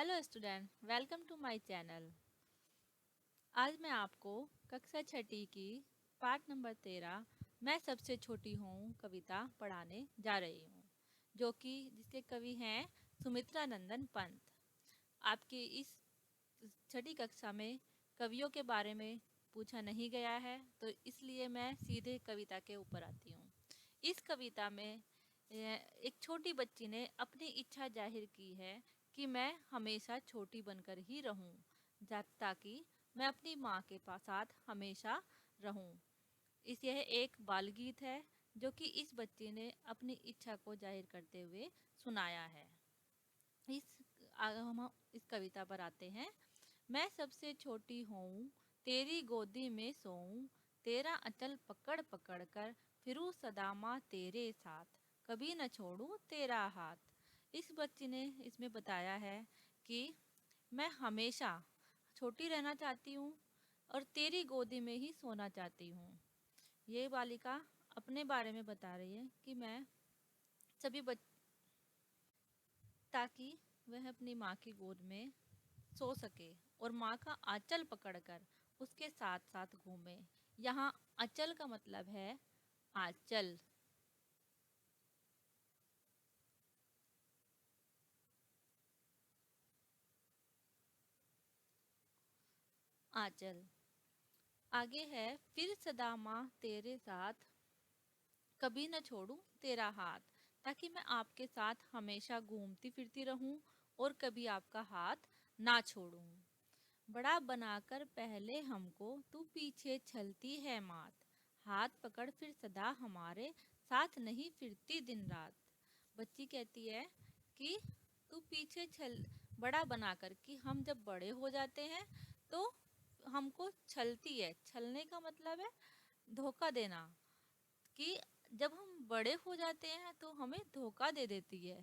Hello student, welcome to my channel. आज मैं आपको कक्षा छठी की पाठ नंबर 13 मैं सबसे छोटी हूँ कविता पढ़ाने जा रही हूँ, जो कि जिसके कवि हैं सुमित्रा नंदन पंत। आपकी इस छठी कक्षा में कवियों के बारे में पूछा नहीं गया है, तो इसलिए मैं सीधे कविता के ऊपर आती हूँ। इस कविता में एक छोटी बच्ची ने अपनी इच्छा जाहिर की है कि मैं हमेशा छोटी बनकर ही रहूं, ताकि मैं अपनी माँ के साथ हमेशा रहूं। यह एक बाल गीत है जो कि इस बच्ची ने अपनी इच्छा को जाहिर करते हुए सुनाया है। हम इस कविता पर आते हैं। मैं सबसे छोटी हूँ, तेरी गोदी में सोऊं, तेरा अचल पकड़ पकड़ कर फिरूं सदा माँ तेरे साथ, कभी न छोड़ूं तेरा हाथ। इस बच्ची ने इसमें बताया है कि मैं हमेशा छोटी रहना चाहती हूँ और तेरी गोदी में ही सोना चाहती हूँ। ये बालिका अपने बारे में बता रही है कि मैं सभी ताकि वह अपनी माँ की गोद में सो सके और माँ का आंचल पकड़कर उसके साथ साथ घूमे। यहाँ आंचल का मतलब है आंचल। आंचल आगे है, फिर सदा माँ तेरे साथ, कभी न छोड़ूं तेरा हाथ, ताकि मैं आपके साथ हमेशा घूमती फिरती रहूं और कभी आपका हाथ ना छोड़ूं। बड़ा बनाकर पहले हमको तू पीछे चलती है मात, हाथ पकड़ फिर सदा हमारे साथ नहीं फिरती दिन रात। बच्ची कहती है कि तू पीछे चल, बड़ा बनाकर कि हम जब बड़े हो जाते हैं तो हमको छलती है। छलने का मतलब है धोखा देना, कि जब हम बड़े हो जाते हैं तो हमें धोखा दे देती है।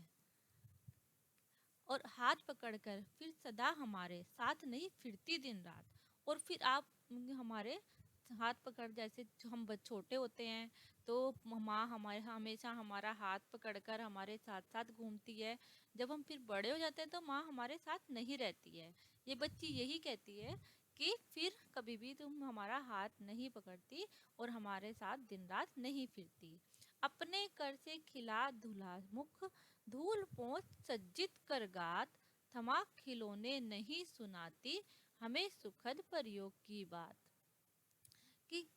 और हाथ पकड़कर फिर सदा हमारे साथ नहीं फिरती दिन रात। और फिर आप हमारे हाथ पकड़, जैसे हम छोटे होते हैं तो माँ हमारे हमेशा हमारा हाथ पकड़कर हमारे साथ साथ घूमती है। जब हम फिर बड़े हो जाते हैं तो माँ हमारे साथ नहीं रहती है। ये बच्ची यही कहती है कि फिर कभी भी तुम हमारा हाथ नहीं पकड़ती और हमारे साथ दिन रात नहीं फिरती। अपने कर से खिला धुला मुख, धूल पोंछ सज्जित कर गात, थमा खिलौने नहीं सुनाती हमें सुखद प्रयोग की बात। कि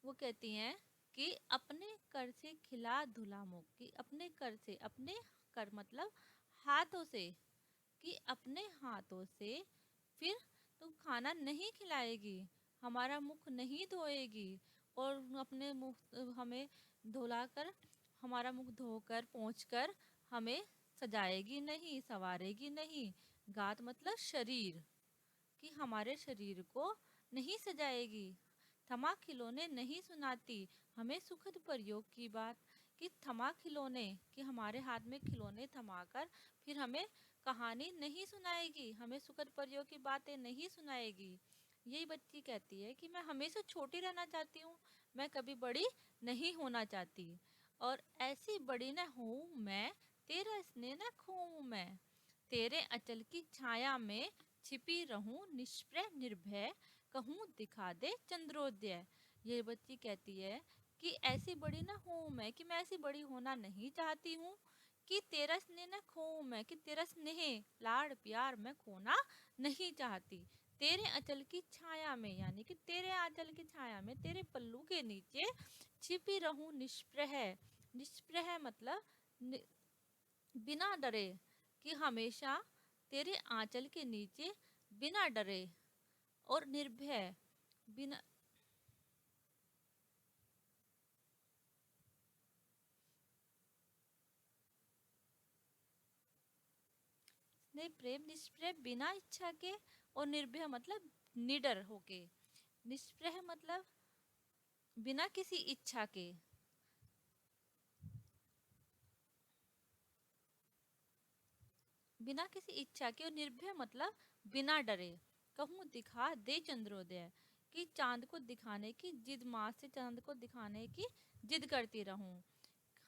वो कहती हैं कि अपने कर से खिला धुला मुख, कि अपने कर से, अपने कर मतलब हाथों से, कि अपने हाथों से फिर तुम खाना नहीं खिलाएगी, हमारा मुख नहीं धोएगी और अपने मुख हमें धुलाकर, हमारा मुख धोकर पोंछकर हमें सजाएगी नहीं, संवारेगी नहीं। गात मतलब शरीर, कि हमारे शरीर को नहीं सजाएगी। थमा खिलौने नहीं सुनाती हमें सुखद प्रयोग की बात, कि थमा खिलौने, कि हमारे हाथ में खिलौने थमाकर फिर हमें कहानी नहीं सुनाएगी, हमें सुखद प्रयोग की बातें नहीं सुनाएगी। यही बच्ची कहती है कि मैं हमेशा छोटी रहना चाहती हूँ, मैं कभी बड़ी नहीं होना चाहती। और ऐसी बड़ी न हूँ मैं, तेरा स्नेह न खोऊं मैं, तेरे अचल की छाया में छिपी रहूं निष्प्रह निर्भय, कहूँ दिखा दे चंद्रोदय। ये बच्ची कहती है कि ऐसी बड़ी ना हूँ मैं, कि मैं ऐसी बड़ी होना नहीं चाहती हूँ, कि तेरा स्नेह न खोऊं मैं, कि तेरा स्नेह लाड़ प्यार मैं खोना नहीं चाहती। तेरे अचल की छाया में, यानी कि तेरे आंचल की छाया में, तेरे पल्लू के नीचे छिपी रहूं निष्प्रह। निष्प्रह मतलब बिना डरे, कि हमेशा तेरे आंचल के नीचे बिना डरे और निर्भय, बिना स्नेह प्रेम निष्प्रह बिना इच्छा के, और निर्भय मतलब निडर होके। निष्प्रह मतलब बिना किसी इच्छा के, बिना किसी इच्छा के, और निर्भय मतलब बिना डरे। कहूँ दिखा दे चंद्रोदय, कि चांद को दिखाने की जिद, माँ से चांद को दिखाने की जिद करती रहूं।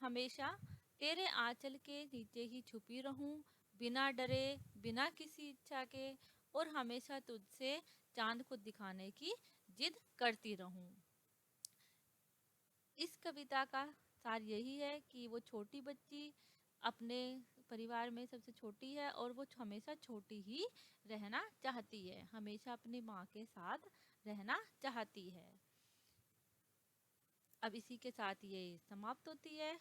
हमेशा तेरे आंचल के नीचे ही छुपी रहूं, बिना डरे, बिना किसी इच्छा के, और हमेशा तुझसे चांद को दिखाने की जिद करती रहूं। इस कविता का सार यही है कि वो छोटी बच्ची अपने परिवार में सबसे छोटी है और वो हमेशा छोटी ही रहना चाहती है, हमेशा अपनी माँ के साथ रहना चाहती है। अब इसी के साथ ये समाप्त होती है।